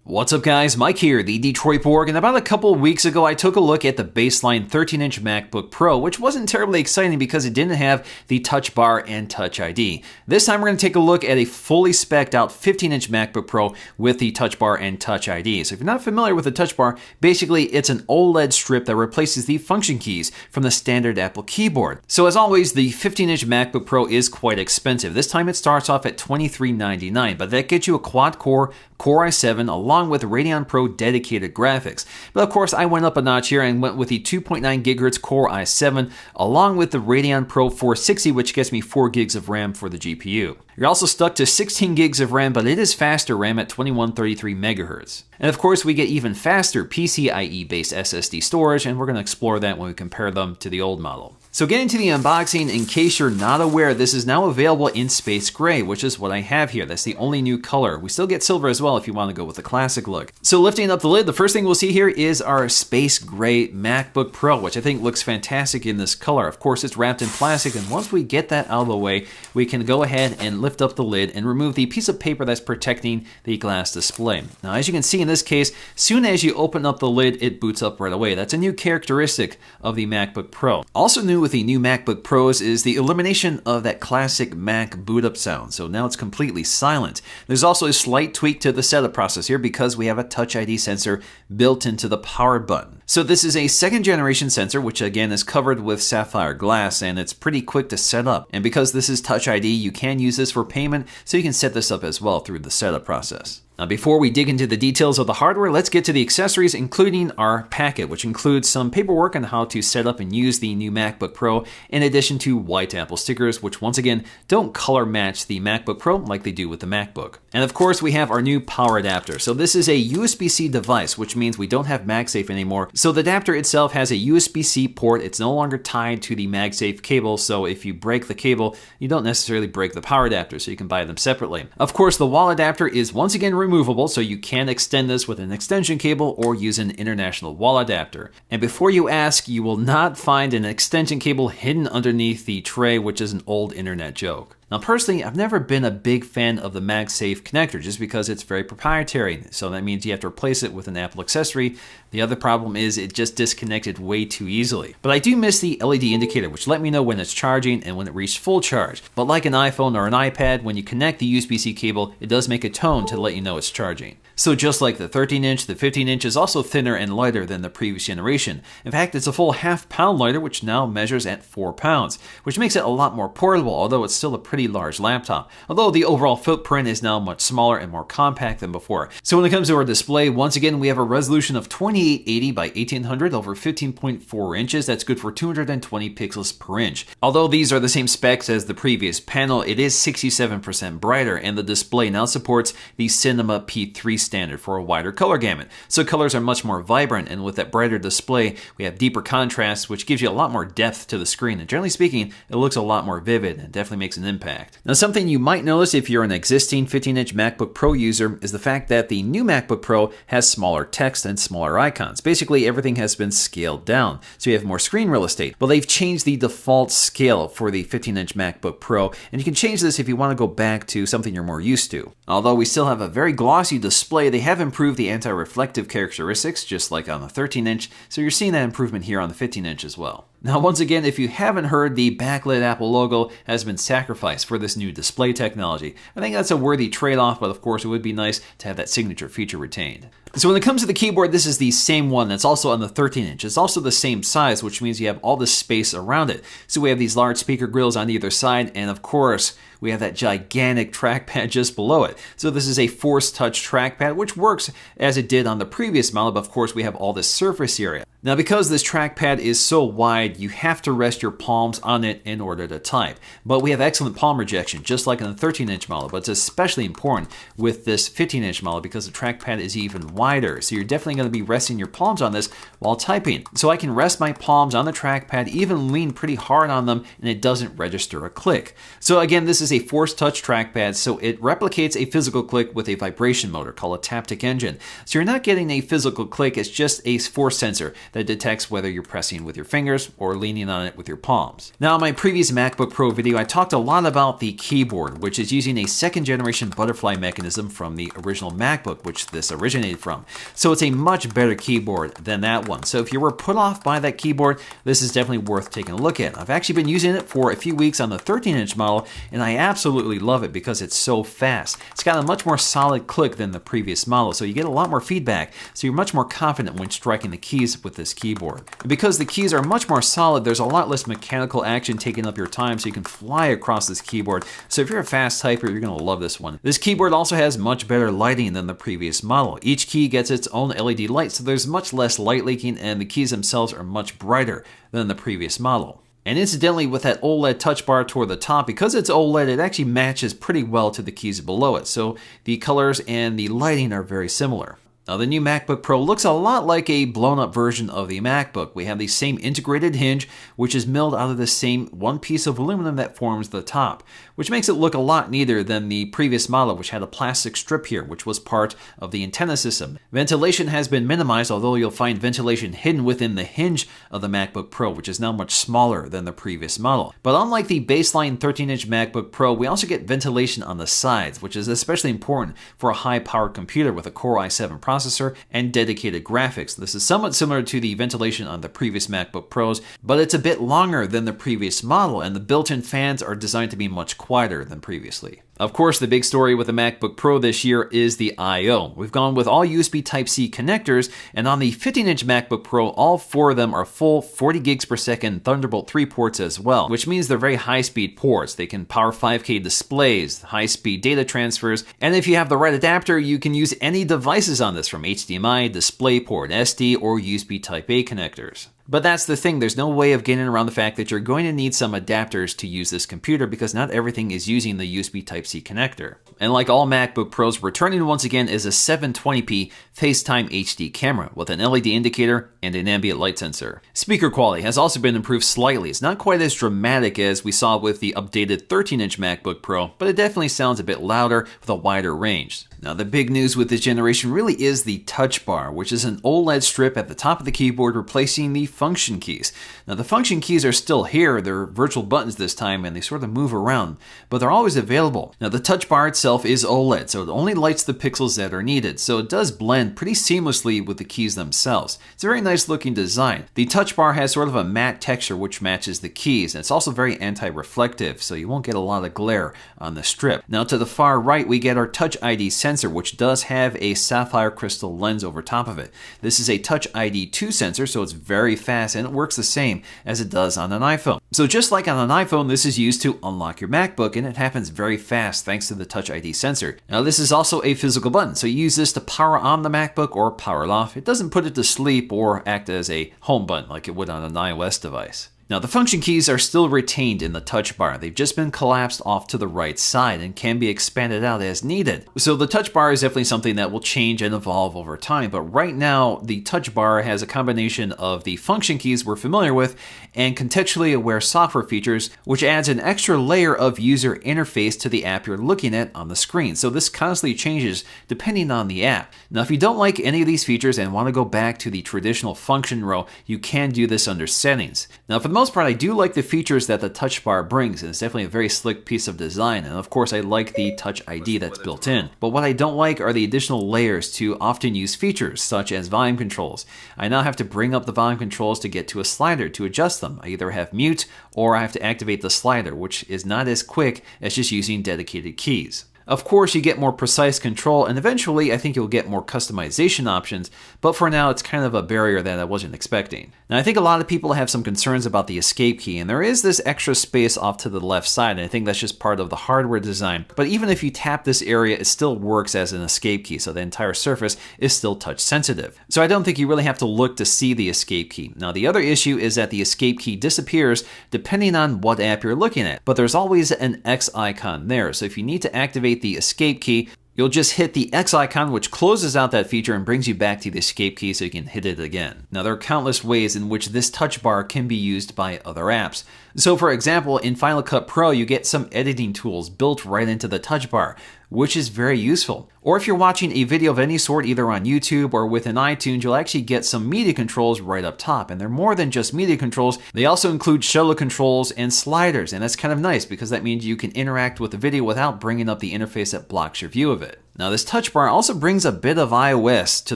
What's up guys, Mike here, the Detroit Borg, and about a couple of weeks ago I took a look at the baseline 13-inch MacBook Pro, which wasn't terribly exciting because it didn't have the Touch Bar and Touch ID. This time we're going to take a look at a fully spec'd out 15-inch MacBook Pro with the Touch Bar and Touch ID. So if you're not familiar with the Touch Bar, basically it's an OLED strip that replaces the function keys from the standard Apple keyboard. So as always, the 15-inch MacBook Pro is quite expensive. This time it starts off at $2399, but that gets you a quad-core Core i7 along with Radeon Pro dedicated graphics. But of course I went up a notch here and went with the 2.9 GHz Core i7 along with the Radeon Pro 460, which gets me 4 gigs of RAM for the GPU. You're also stuck to 16 gigs of RAM, but it is faster RAM at 2133 MHz. And of course we get even faster PCIe based SSD storage, and we're going to explore that when we compare them to the old model. So getting to the unboxing, in case you're not aware, this is now available in Space Gray, which is what I have here. That's the only new color. We still get silver as well if you want to go with the classic look. So lifting up the lid, the first thing we'll see here is our Space Gray MacBook Pro, which I think looks fantastic in this color. Of course, it's wrapped in plastic, and once we get that out of the way, we can go ahead and lift up the lid and remove the piece of paper that's protecting the glass display. Now, as you can see in this case, soon as you open up the lid, it boots up right away. That's a new characteristic of the MacBook Pro. Also new with the new MacBook Pros is the elimination of that classic Mac boot up sound. So now it's completely silent. There's also a slight tweak to the setup process here because we have a Touch ID sensor built into the power button. So this is a second generation sensor, which again is covered with sapphire glass, and it's pretty quick to set up. And because this is Touch ID, you can use this for payment, so you can set this up as well through the setup process. Now, before we dig into the details of the hardware, let's get to the accessories, including our packet, which includes some paperwork on how to set up and use the new MacBook Pro, in addition to white Apple stickers, which once again don't color match the MacBook Pro like they do with the MacBook. And of course, we have our new power adapter. So this is a USB-C device, which means we don't have MagSafe anymore. So the adapter itself has a USB-C port. It's no longer tied to the MagSafe cable, so if you break the cable, you don't necessarily break the power adapter, so you can buy them separately. Of course, the wall adapter is once again removable, so you can extend this with an extension cable or use an international wall adapter. And before you ask, you will not find an extension cable hidden underneath the tray, which is an old internet joke. Now personally, I've never been a big fan of the MagSafe connector just because it's very proprietary, so that means you have to replace it with an Apple accessory. The other problem is it just disconnected way too easily. But I do miss the LED indicator, which let me know when it's charging and when it reached full charge. But like an iPhone or an iPad, when you connect the USB-C cable, it does make a tone to let you know it's charging. So just like the 13-inch, the 15-inch is also thinner and lighter than the previous generation. In fact, it's a full half-pound lighter, which now measures at 4 pounds, which makes it a lot more portable, although it's still a pretty large laptop. Although the overall footprint is now much smaller and more compact than before. So when it comes to our display, once again, we have a resolution of 2880 by 1800 over 15.4 inches. That's good for 220 pixels per inch. Although these are the same specs as the previous panel, it is 67% brighter, and the display now supports the Cinema P3 standard for a wider color gamut. So colors are much more vibrant, and with that brighter display, we have deeper contrast, which gives you a lot more depth to the screen. And generally speaking, it looks a lot more vivid and definitely makes an impact. Now, something you might notice if you're an existing 15-inch MacBook Pro user is the fact that the new MacBook Pro has smaller text and smaller icons. Basically, everything has been scaled down, so you have more screen real estate. But they've changed the default scale for the 15-inch MacBook Pro, and you can change this if you want to go back to something you're more used to. Although we still have a very glossy display, they have improved the anti-reflective characteristics, just like on the 13-inch, so you're seeing that improvement here on the 15-inch as well. Now, once again, if you haven't heard, the backlit Apple logo has been sacrificed for this new display technology. I think that's a worthy trade-off, but of course it would be nice to have that signature feature retained. So when it comes to the keyboard, this is the same one that's also on the 13-inch. It's also the same size, which means you have all this space around it. So we have these large speaker grills on either side, and of course, we have that gigantic trackpad just below it. So this is a Force Touch trackpad, which works as it did on the previous model, but of course we have all this surface area. Now, because this trackpad is so wide, you have to rest your palms on it in order to type. But we have excellent palm rejection, just like in the 13-inch model, but it's especially important with this 15-inch model because the trackpad is even wider. So you're definitely going to be resting your palms on this while typing. So I can rest my palms on the trackpad, even lean pretty hard on them, and it doesn't register a click. So again, this is a Force Touch trackpad, so it replicates a physical click with a vibration motor called a Taptic Engine. So you're not getting a physical click, it's just a force sensor that detects whether you're pressing with your fingers or leaning on it with your palms. Now, in my previous MacBook Pro video, I talked a lot about the keyboard, which is using a second generation butterfly mechanism from the original MacBook, which this originated from. So it's a much better keyboard than that one. So if you were put off by that keyboard, this is definitely worth taking a look at. I've actually been using it for a few weeks on the 13-inch model, and I absolutely love it because it's so fast. It's got a much more solid click than the previous model, so you get a lot more feedback, so you're much more confident when striking the keys with this keyboard. And because the keys are much more solid, there's a lot less mechanical action taking up your time, so you can fly across this keyboard. So if you're a fast typer, you're going to love this one. This keyboard also has much better lighting than the previous model. Each key gets its own LED light, so there's much less light leaking, and the keys themselves are much brighter than the previous model. And incidentally, with that OLED touch bar toward the top, because it's OLED, it actually matches pretty well to the keys below it. So the colors and the lighting are very similar. Now, the new MacBook Pro looks a lot like a blown-up version of the MacBook. We have the same integrated hinge, which is milled out of the same one piece of aluminum that forms the top, which makes it look a lot neater than the previous model, which had a plastic strip here, which was part of the antenna system. Ventilation has been minimized, although you'll find ventilation hidden within the hinge of the MacBook Pro, which is now much smaller than the previous model. But unlike the baseline 13-inch MacBook Pro, we also get ventilation on the sides, which is especially important for a high-powered computer with a Core i7 processor and dedicated graphics. This is somewhat similar to the ventilation on the previous MacBook Pros, but it's a bit longer than the previous model, and the built-in fans are designed to be much quieter than previously. Of course, the big story with the MacBook Pro this year is the I/O. We've gone with all USB Type-C connectors, and on the 15-inch MacBook Pro, all 4 of them are full 40 gigs per second Thunderbolt 3 ports as well, which means they're very high-speed ports. They can power 5K displays, high-speed data transfers, and if you have the right adapter, you can use any devices on this, from HDMI, DisplayPort, SD, or USB Type-A connectors. But that's the thing, there's no way of getting around the fact that you're going to need some adapters to use this computer because not everything is using the USB Type-C connector. And like all MacBook Pros, returning once again is a 720p FaceTime HD camera with an LED indicator and an ambient light sensor. Speaker quality has also been improved slightly. It's not quite as dramatic as we saw with the updated 13-inch MacBook Pro, but it definitely sounds a bit louder with a wider range. Now, the big news with this generation really is the touch bar, which is an OLED strip at the top of the keyboard replacing the function keys. Now, the function keys are still here. They're virtual buttons this time, and they sort of move around, but they're always available. Now, the touch bar itself is OLED, so it only lights the pixels that are needed, so it does blend pretty seamlessly with the keys themselves. It's a very nice looking design. The touch bar has sort of a matte texture which matches the keys, and it's also very anti-reflective, so you won't get a lot of glare on the strip. Now, to the far right, we get our Touch ID sensor, which does have a sapphire crystal lens over top of it. This is a Touch ID 2 sensor, so it's very fast and it works the same as it does on an iPhone. So just like on an iPhone, this is used to unlock your MacBook, and it happens very fast thanks to the Touch ID sensor. Now, this is also a physical button, so you use this to power on the MacBook or power it off. It doesn't put it to sleep or act as a home button like it would on an iOS device. Now, the function keys are still retained in the touch bar. They've just been collapsed off to the right side and can be expanded out as needed. So the touch bar is definitely something that will change and evolve over time, but right now the touch bar has a combination of the function keys we're familiar with and contextually aware software features, which adds an extra layer of user interface to the app you're looking at on the screen. So this constantly changes depending on the app. Now, if you don't like any of these features and want to go back to the traditional function row, you can do this under settings. Now, for the most part, I do like the features that the touch bar brings, and it's definitely a very slick piece of design, and of course I like the Touch ID that's built in. But what I don't like are the additional layers to often used features, such as volume controls. I now have to bring up the volume controls to get to a slider to adjust them. I either have mute or I have to activate the slider, which is not as quick as just using dedicated keys. Of course, you get more precise control, and eventually I think you'll get more customization options, but for now it's kind of a barrier that I wasn't expecting. Now, I think a lot of people have some concerns about the escape key, and there is this extra space off to the left side, and I think that's just part of the hardware design. But even if you tap this area, it still works as an escape key, so the entire surface is still touch sensitive. So I don't think you really have to look to see the escape key. Now, the other issue is that the escape key disappears depending on what app you're looking at, but there's always an X icon there, so if you need to activate the escape key, you'll just hit the X icon, which closes out that feature and brings you back to the escape key so you can hit it again. Now, there are countless ways in which this touch bar can be used by other apps. So for example, in Final Cut Pro, you get some editing tools built right into the touch bar, which is very useful. Or if you're watching a video of any sort, either on YouTube or within iTunes, you'll actually get some media controls right up top. And they're more than just media controls. They also include shuttle controls and sliders. And that's kind of nice because that means you can interact with the video without bringing up the interface that blocks your view of it. Now this touch bar also brings a bit of iOS to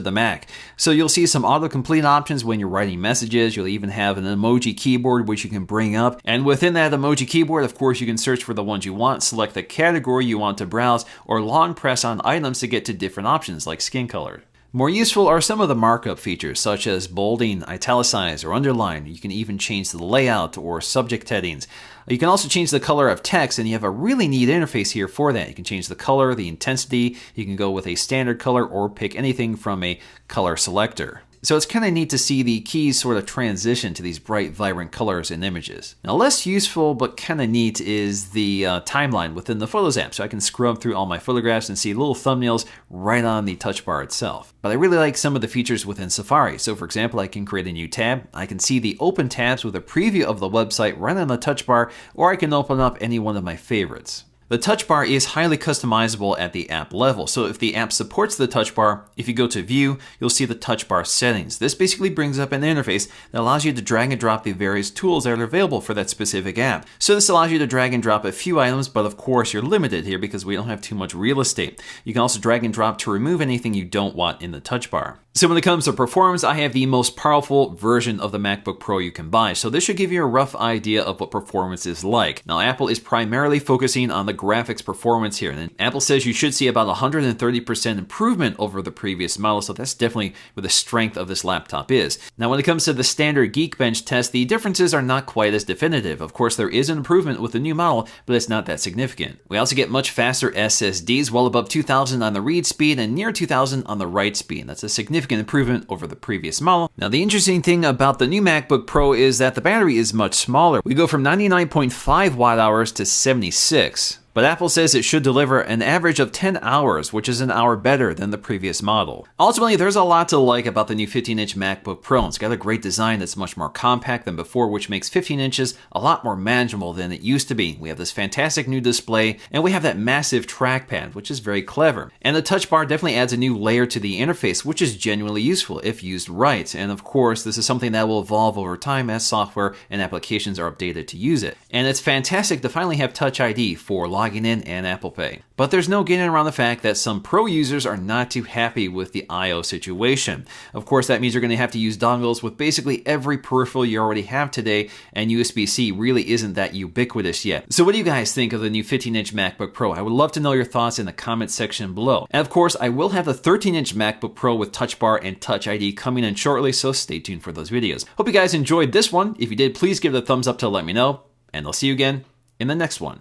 the Mac. So you'll see some autocomplete options when you're writing messages. You'll even have an emoji keyboard which you can bring up. And within that emoji keyboard, of course, you can search for the ones you want, select the category you want to browse, or long press on items to get to different options like skin color. More useful are some of the markup features such as bolding, italicize, or underline. You can even change the layout or subject headings. You can also change the color of text, and you have a really neat interface here for that. You can change the color, the intensity, you can go with a standard color or pick anything from a color selector. So it's kind of neat to see the keys sort of transition to these bright, vibrant colors and images. Now, less useful but kind of neat is the timeline within the Photos app. So I can scrub through all my photographs and see little thumbnails right on the touch bar itself. But I really like some of the features within Safari. So for example, I can create a new tab. I can see the open tabs with a preview of the website right on the touch bar, or I can open up any one of my favorites. The touch bar is highly customizable at the app level. So if the app supports the touch bar, if you go to View, you'll see the touch bar settings. This basically brings up an interface that allows you to drag and drop the various tools that are available for that specific app. So this allows you to drag and drop a few items, but of course you're limited here because we don't have too much real estate. You can also drag and drop to remove anything you don't want in the touch bar. So when it comes to performance, I have the most powerful version of the MacBook Pro you can buy. So this should give you a rough idea of what performance is like. Now, Apple is primarily focusing on the graphics performance here. And Apple says you should see about 130% improvement over the previous model. So that's definitely where the strength of this laptop is. Now, when it comes to the standard Geekbench test, the differences are not quite as definitive. Of course, there is an improvement with the new model, but it's not that significant. We also get much faster SSDs, well above 2000 on the read speed and near 2000 on the write speed. That's a significant improvement over the previous model. Now, the interesting thing about the new MacBook Pro is that the battery is much smaller. We go from 99.5 watt hours to 76. But Apple says it should deliver an average of 10 hours, which is an hour better than the previous model. Ultimately, there's a lot to like about the new 15-inch MacBook Pro. It's got a great design that's much more compact than before, which makes 15 inches a lot more manageable than it used to be. We have this fantastic new display, and we have that massive trackpad, which is very clever. And the touch bar definitely adds a new layer to the interface, which is genuinely useful if used right. And of course, this is something that will evolve over time as software and applications are updated to use it. And it's fantastic to finally have Touch ID for logging in and Apple Pay. But there's no getting around the fact that some Pro users are not too happy with the I/O situation. Of course, that means you're going to have to use dongles with basically every peripheral you already have today, and USB-C really isn't that ubiquitous yet. So what do you guys think of the new 15-inch MacBook Pro? I would love to know your thoughts in the comment section below. And of course, I will have the 13-inch MacBook Pro with Touch Bar and Touch ID coming in shortly, so stay tuned for those videos. Hope you guys enjoyed this one. If you did, please give it a thumbs up to let me know, and I'll see you again in the next one.